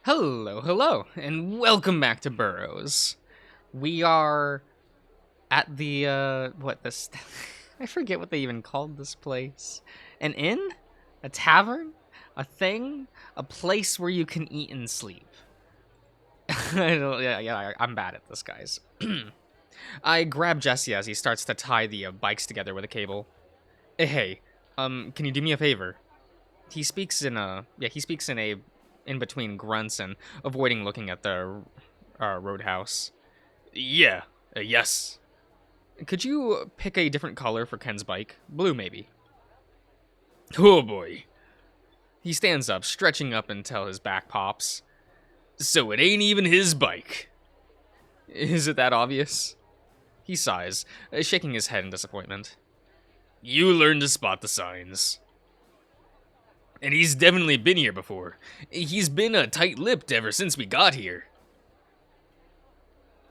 Hello, and welcome back to Burrows. We are at the, I forget what they even called this place. An inn? A tavern? A thing? A place where you can eat and sleep. I'm bad at this, guys. I grab Jesse as he starts to tie the bikes together with a cable. Hey, can you do me a favor? He speaks in in between grunts and avoiding looking at the roadhouse. Yeah, yes. Could you pick a different color for Ken's bike? Blue, maybe. Oh boy. He stands up, stretching up until his back pops. So it ain't even his bike. Is it that obvious? He sighs, shaking his head in disappointment. You learn to spot the signs. And he's definitely been here before. He's been tight-lipped ever since we got here.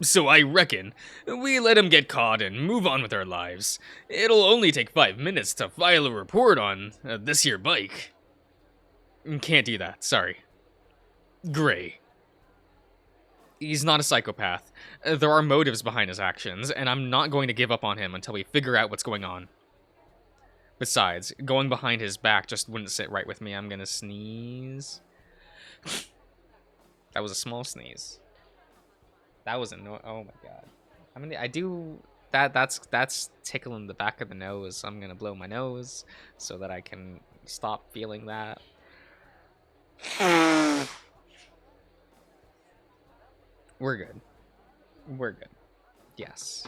So I reckon we let him get caught and move on with our lives. It'll only take 5 minutes to file a report on this here bike. Can't do that, sorry. Gray. He's not a psychopath. There are motives behind his actions, and I'm not going to give up on him until we figure out what's going on. Besides, going behind his back just wouldn't sit right with me. I'm gonna sneeze. That was a small sneeze. That was oh my god. I do that. That's tickling the back of the nose. I'm gonna blow my nose so that I can stop feeling that. We're good. We're good. Yes.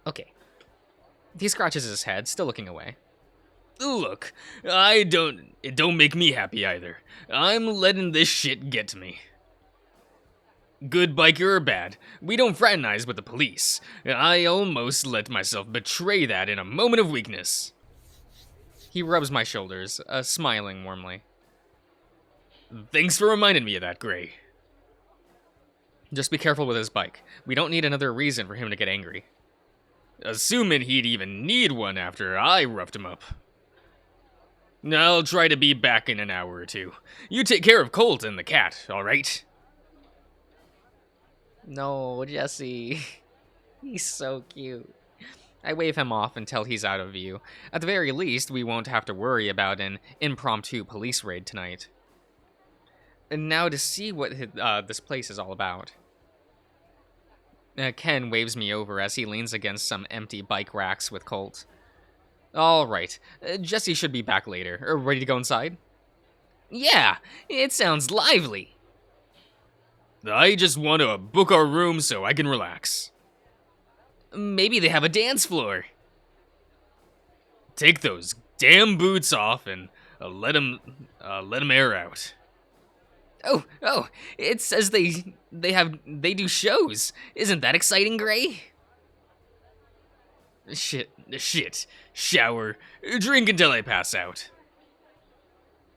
Okay. He scratches his head, still looking away. Look, it don't make me happy either. I'm letting this shit get to me. Good biker or bad, we don't fraternize with the police. I almost let myself betray that in a moment of weakness. He rubs my shoulders, smiling warmly. Thanks for reminding me of that, Gray. Just be careful with his bike. We don't need another reason for him to get angry. Assuming he'd even need one after I roughed him up. I'll try to be back in an hour or two. You take care of Colt and the cat, alright? No, Jesse. He's so cute. I wave him off until he's out of view. At the very least, we won't have to worry about an impromptu police raid tonight. And now to see what this place is all about. Ken waves me over as he leans against some empty bike racks with Colt. All right, Jesse should be back later. Ready to go inside? Yeah, it sounds lively. I just want to book our room so I can relax. Maybe they have a dance floor. Take those damn boots off and let 'em air out. Oh, it says they do shows. Isn't that exciting, Gray? Shit. Shower. Drink until I pass out.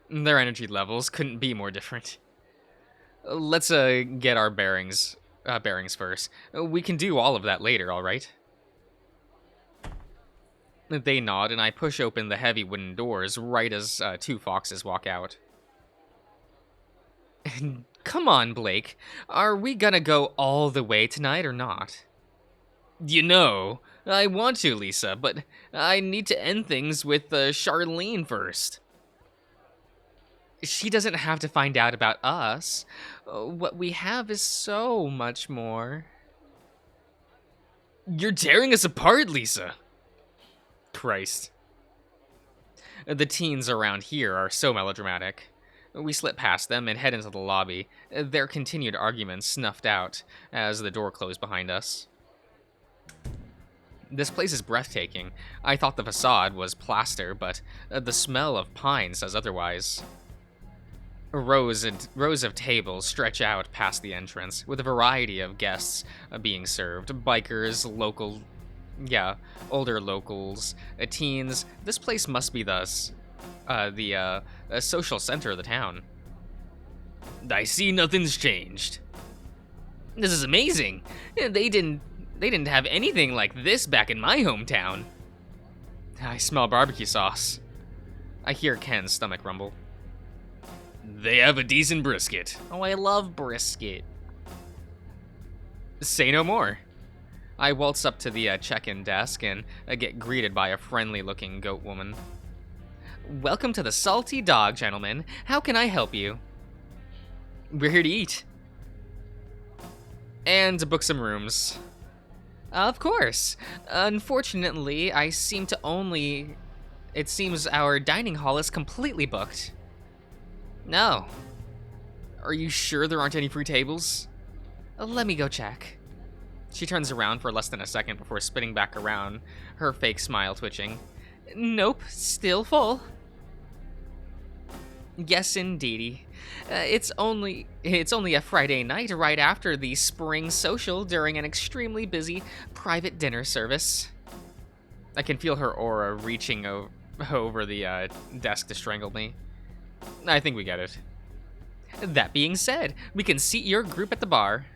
Their energy levels couldn't be more different. Let's get our bearings first. We can do all of that later, all right? They nod, and I push open the heavy wooden doors right as two foxes walk out. Come on, Blake. Are we gonna go all the way tonight or not? You know, I want to, Lisa, but I need to end things with Charlene first. She doesn't have to find out about us. What we have is so much more. You're tearing us apart, Lisa. Christ. The teens around here are so melodramatic. We slip past them and head into the lobby, their continued arguments snuffed out as the door closed behind us. This place is breathtaking. I thought the facade was plaster, but the smell of pine says otherwise. Rows of tables stretch out past the entrance, with a variety of guests being served. Bikers, older locals, teens. This place must be the social center of the town. I see nothing's changed. This is amazing. They didn't have anything like this back in my hometown. I smell barbecue sauce. I hear Ken's stomach rumble. They have a decent brisket. Oh, I love brisket. Say no more. I waltz up to the check-in desk and get greeted by a friendly-looking goat woman. Welcome to the Salty Dog, gentlemen. How can I help you? We're here to eat. And to book some rooms. Of course. Unfortunately, it seems our dining hall is completely booked. No. Are you sure there aren't any free tables? Let me go check. She turns around for less than a second before spinning back around, her fake smile twitching. Nope, still full. Yes, indeedy. It's only a Friday night right after the spring social during an extremely busy private dinner service. I can feel her aura reaching over the desk to strangle me. I think we get it. That being said, we can seat your group at the bar.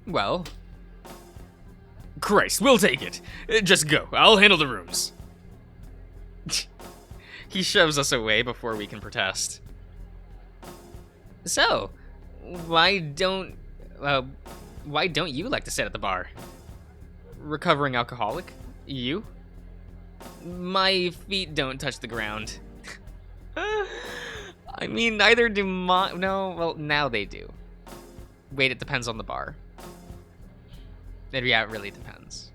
Well... Christ, we'll take it. Just go. I'll handle the rooms. He shoves us away before we can protest. So, why don't you like to sit at the bar? Recovering alcoholic? You? My feet don't touch the ground. I mean, neither do mine. No, well, now they do. Wait, it depends on the bar. Yeah, it really depends.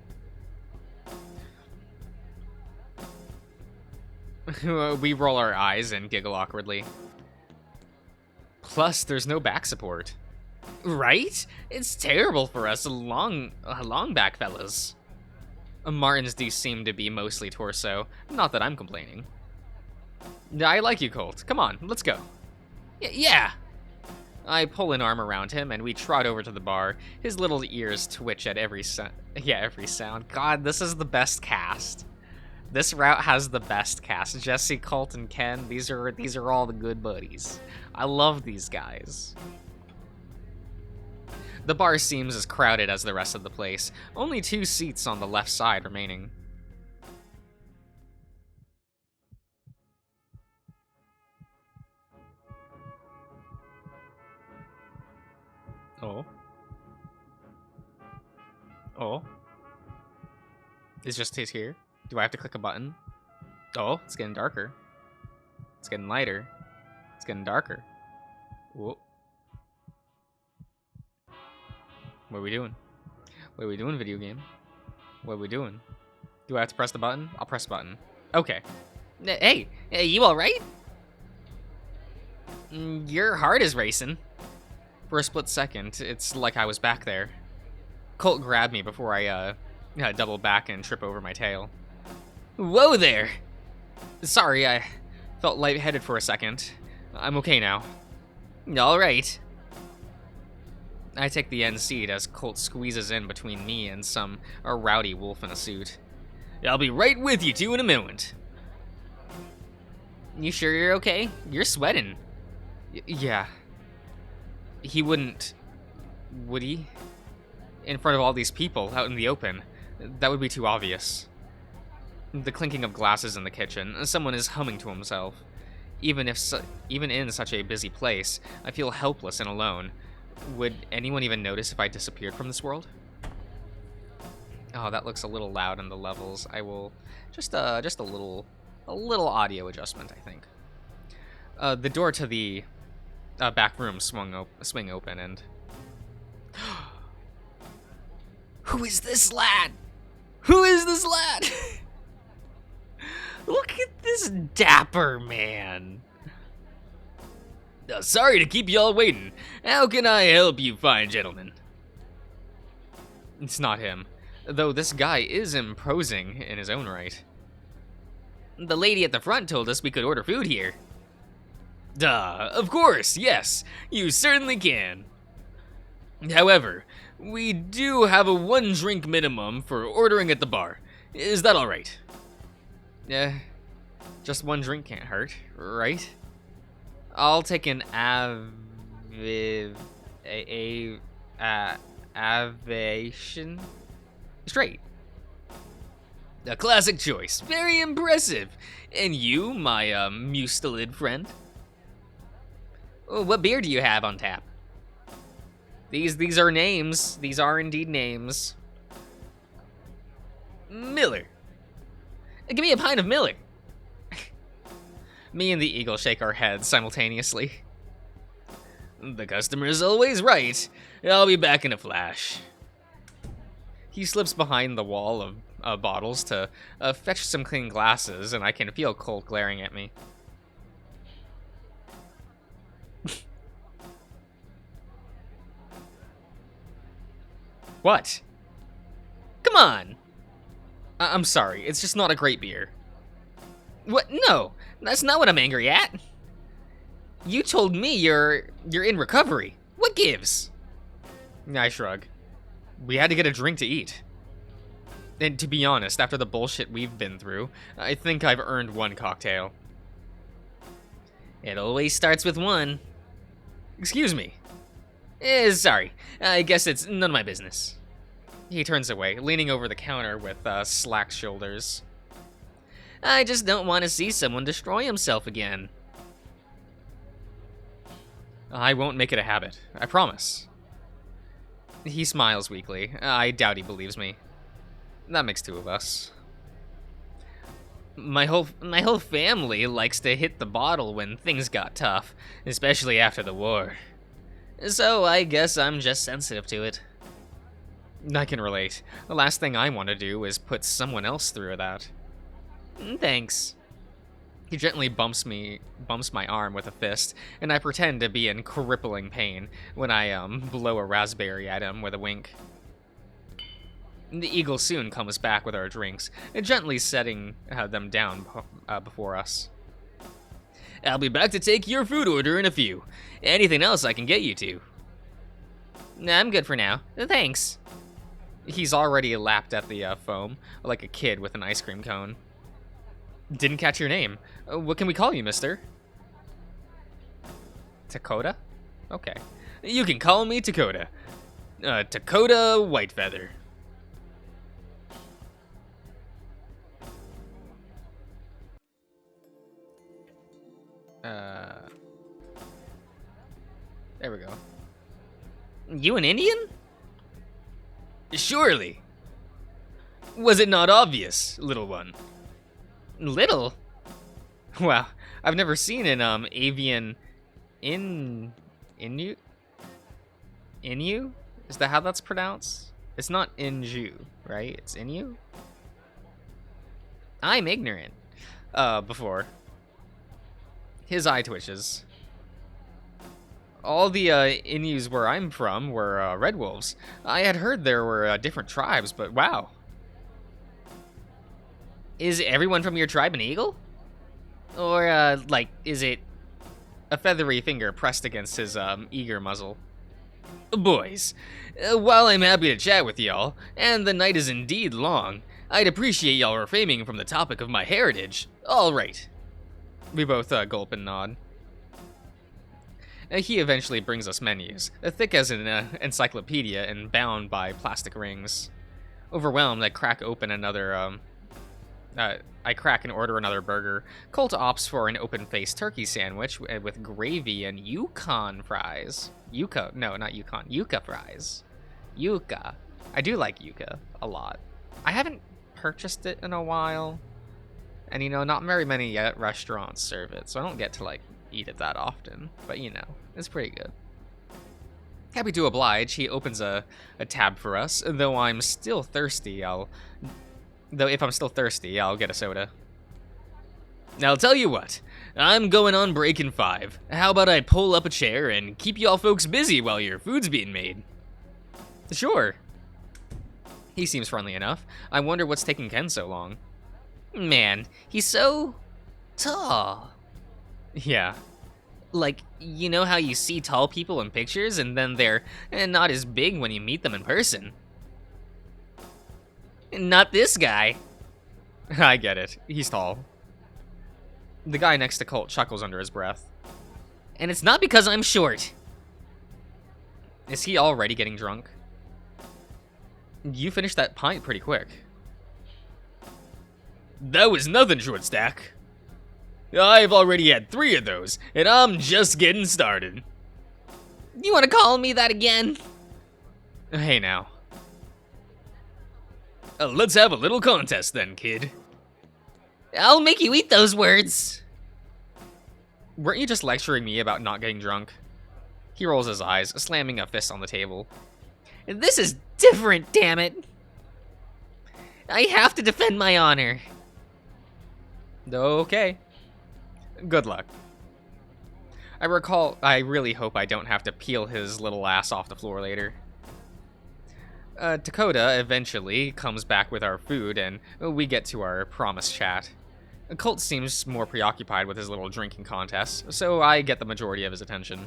We roll our eyes and giggle awkwardly. Plus, there's no back support. Right? It's terrible for us long back fellas. Martins do seem to be mostly torso. Not that I'm complaining. I like you, Colt. Come on, let's go. Yeah. I pull an arm around him and we trot over to the bar. His little ears twitch at every sound. God, this is the best cast. This route has the best cast. Jesse, Colt, and Ken, these are all the good buddies. I love these guys. The bar seems as crowded as the rest of the place. Only 2 seats on the left side remaining. Oh. Is Justice here? Do I have to click a button? Oh, it's getting darker. It's getting lighter. It's getting darker. Whoa. What are we doing? What are we doing, video game? What are we doing? Do I have to press the button? I'll press the button. Okay. Hey, you alright? Your heart is racing. For a split second, it's like I was back there. Colt grabbed me before I double back and trip over my tail. Whoa there! Sorry, I felt lightheaded for a second. I'm okay now. Alright. I take the end seat as Colt squeezes in between me and a rowdy wolf in a suit. I'll be right with you two in a moment. You sure you're okay? You're sweating. Yeah. He wouldn't... Would he? In front of all these people, out in the open. That would be too obvious. The clinking of glasses in the kitchen. Someone is humming to himself. Even in such a busy place, I feel helpless and alone. Would anyone even notice if I disappeared from this world? Oh, that looks a little loud in the levels. I will... Just a little audio adjustment, I think. The door to the back room swing open and... Who is this lad? Who is this lad? Look at this dapper man. Sorry to keep y'all waiting. How can I help you fine gentlemen? It's not him, though this guy is imposing in his own right. The lady at the front told us we could order food here. Duh, of course, yes, you certainly can. However, we do have a 1-drink minimum for ordering at the bar. Is that all right? Yeah, just 1 drink can't hurt, right? I'll take an aviation straight. A classic choice. Very impressive. And you, my mustelid friend? What beer do you have on tap? These are names. These are indeed names. Miller. Give me a pint of Miller. Me and the eagle shake our heads simultaneously. The customer is always right. I'll be back in a flash. He slips behind the wall of bottles to fetch some clean glasses, and I can feel Colt glaring at me. What? Come on. I'm sorry, it's just not a great beer. What? No, that's not what I'm angry at. You told me you're in recovery. What gives? I shrug. We had to get a drink to eat. And to be honest, after the bullshit we've been through, I think I've earned one cocktail. It always starts with one. Excuse me. Sorry, I guess it's none of my business. He turns away, leaning over the counter with slack shoulders. I just don't want to see someone destroy himself again. I won't make it a habit, I promise. He smiles weakly. I doubt he believes me. That makes two of us. My whole family likes to hit the bottle when things got tough, especially after the war. So I guess I'm just sensitive to it. I can relate. The last thing I want to do is put someone else through that. Thanks. He gently bumps my arm with a fist, and I pretend to be in crippling pain when I blow a raspberry at him with a wink. The eagle soon comes back with our drinks, gently setting them down before us. I'll be back to take your food order in a few. Anything else I can get you to? I'm good for now. Thanks. He's already lapped at the foam, like a kid with an ice cream cone. Didn't catch your name. What can we call you, mister? Dakota? Okay. You can call me Dakota. Dakota Whitefeather. There we go. You an Indian? Surely. Was it not obvious, little one? Little? Wow, I've never seen an avian Inu? Inu? Is that how that's pronounced? It's not Inju, right? It's Inu? I'm ignorant. Before. His eye twitches. All the Inus where I'm from were red wolves. I had heard there were different tribes, but wow. Is everyone from your tribe an eagle? Or, is it... A feathery finger pressed against his eager muzzle. Boys, while I'm happy to chat with y'all, and the night is indeed long, I'd appreciate y'all refraining from the topic of my heritage. All right. We both gulp and nod. He eventually brings us menus, thick as an encyclopedia and bound by plastic rings. Overwhelmed, I crack and order another burger. Colt opts for an open-faced turkey sandwich with gravy and Yukon fries. Yucca, no, not Yukon. Yucca fries. Yucca. I do like yucca a lot. I haven't purchased it in a while. And, not very many restaurants serve it, so I don't get to, eat it that often. But, it's pretty good. Happy to oblige, he opens a tab for us. Though if I'm still thirsty, I'll get a soda. I'll tell you what, I'm going on break in 5. How about I pull up a chair and keep y'all folks busy while your food's being made? Sure. He seems friendly enough. I wonder what's taking Ken so long. Man, he's so... tall. Yeah. You know how you see tall people in pictures and then they're not as big when you meet them in person? Not this guy. I get it. He's tall. The guy next to Colt chuckles under his breath. And it's not because I'm short. Is he already getting drunk? You finished that pint pretty quick. That was nothing, short stack. I've already had 3 of those, and I'm just getting started. You want to call me that again? Hey now. Let's have a little contest then, kid. I'll make you eat those words. Weren't you just lecturing me about not getting drunk? He rolls his eyes, slamming a fist on the table. This is different, damn it. I have to defend my honor. Okay. Good luck. I really hope I don't have to peel his little ass off the floor later. Dakota eventually comes back with our food, and we get to our promised chat. Colt seems more preoccupied with his little drinking contest, so I get the majority of his attention.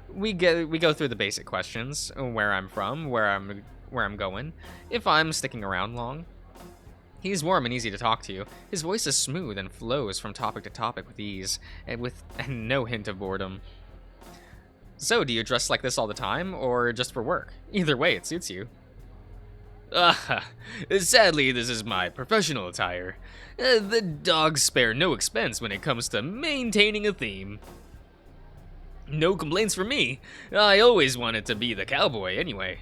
We go through the basic questions: where I'm from, where I'm going, if I'm sticking around long. He's warm and easy to talk to. His voice is smooth and flows from topic to topic with ease, and with no hint of boredom. So, do you dress like this all the time, or just for work? Either way, it suits you. Sadly, this is my professional attire. The dogs spare no expense when it comes to maintaining a theme. No complaints from me. I always wanted to be the cowboy anyway.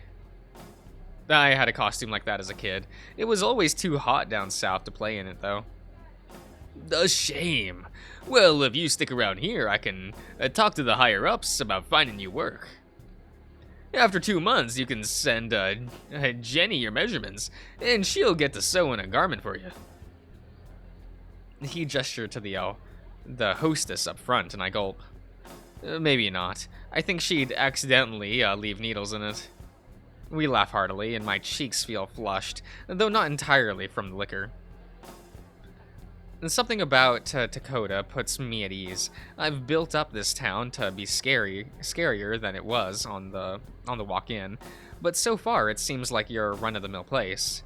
I had a costume like that as a kid. It was always too hot down south to play in it, though. A shame. Well, if you stick around here, I can talk to the higher-ups about finding you work. After 2 months, you can send Jenny your measurements, and she'll get to sew in a garment for you. He gestured to the hostess up front, and I gulp. Maybe not. I think she'd accidentally leave needles in it. We laugh heartily, and my cheeks feel flushed, though not entirely from the liquor. Something about Dakota puts me at ease. I've built up this town to be scarier than it was on the walk-in, but so far it seems like your run-of-the-mill place.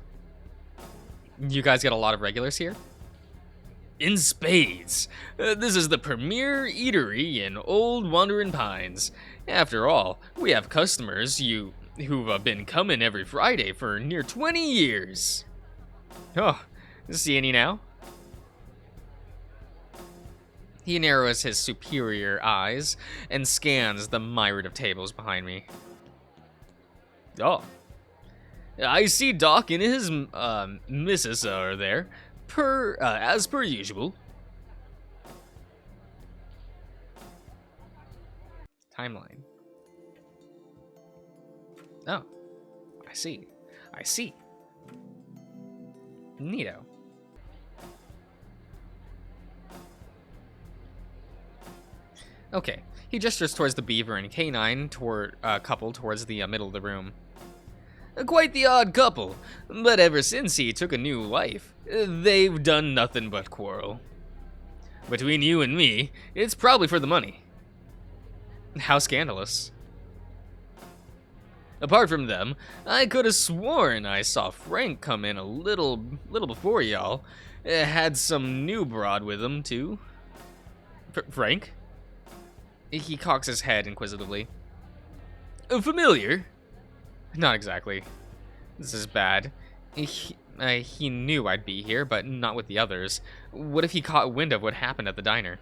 You guys get a lot of regulars here? In spades. This is the premier eatery in Old Wandering Pines. After all, we have customers who've been coming every Friday for near 20 years. Oh, see any now? He narrows his superior eyes and scans the myriad of tables behind me. Oh. I see Doc and his missus are there, as per usual. Timeline. Oh, I see. Neato. Okay, he gestures towards the beaver and canine couple towards the middle of the room. Quite the odd couple, but ever since he took a new wife, they've done nothing but quarrel. Between you and me, it's probably for the money. How scandalous. Apart from them, I could have sworn I saw Frank come in a little before y'all. Had some new broad with him, too. Frank? He cocks his head inquisitively. Familiar? Not exactly. This is bad. He knew I'd be here, but not with the others. What if he caught wind of what happened at the diner?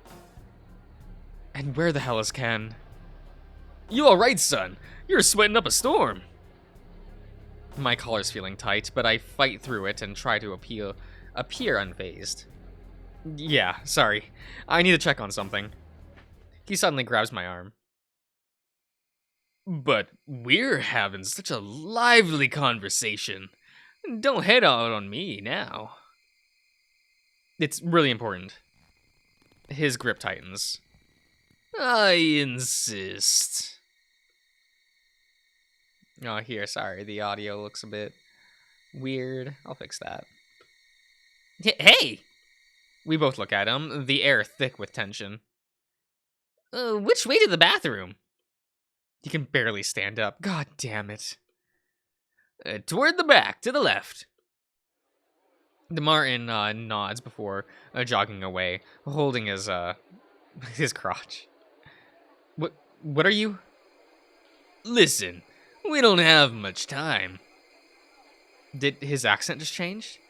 And where the hell is Ken? You alright, son? You're sweating up a storm. My collar's feeling tight, but I fight through it and try to appear unfazed. Yeah, sorry. I need to check on something. He suddenly grabs my arm. But we're having such a lively conversation. Don't head out on me now. It's really important. His grip tightens. I insist. Oh, here, sorry. The audio looks a bit weird. I'll fix that. Hey! We both look at him, the air thick with tension. Which way to the bathroom? He can barely stand up. God damn it. Toward the back, to the left. Martin nods before jogging away, holding his crotch. What are you? Listen, we don't have much time. Did his accent just change?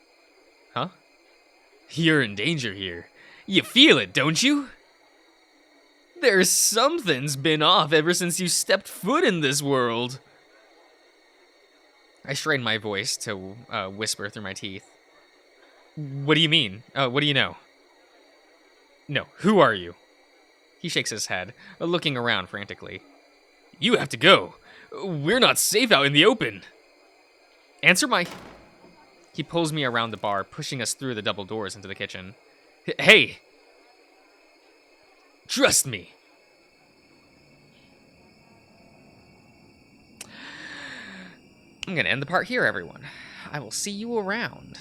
Huh? You're in danger here. You feel it, don't you? There's something's been off ever since you stepped foot in this world. I strain my voice to whisper through my teeth. What do you mean? What do you know? No, who are you? He shakes his head, looking around frantically. You have to go. We're not safe out in the open. Answer my... He pulls me around the bar, pushing us through the double doors into the kitchen. Hey! Trust me. I'm gonna end the part here, everyone. I will see you around.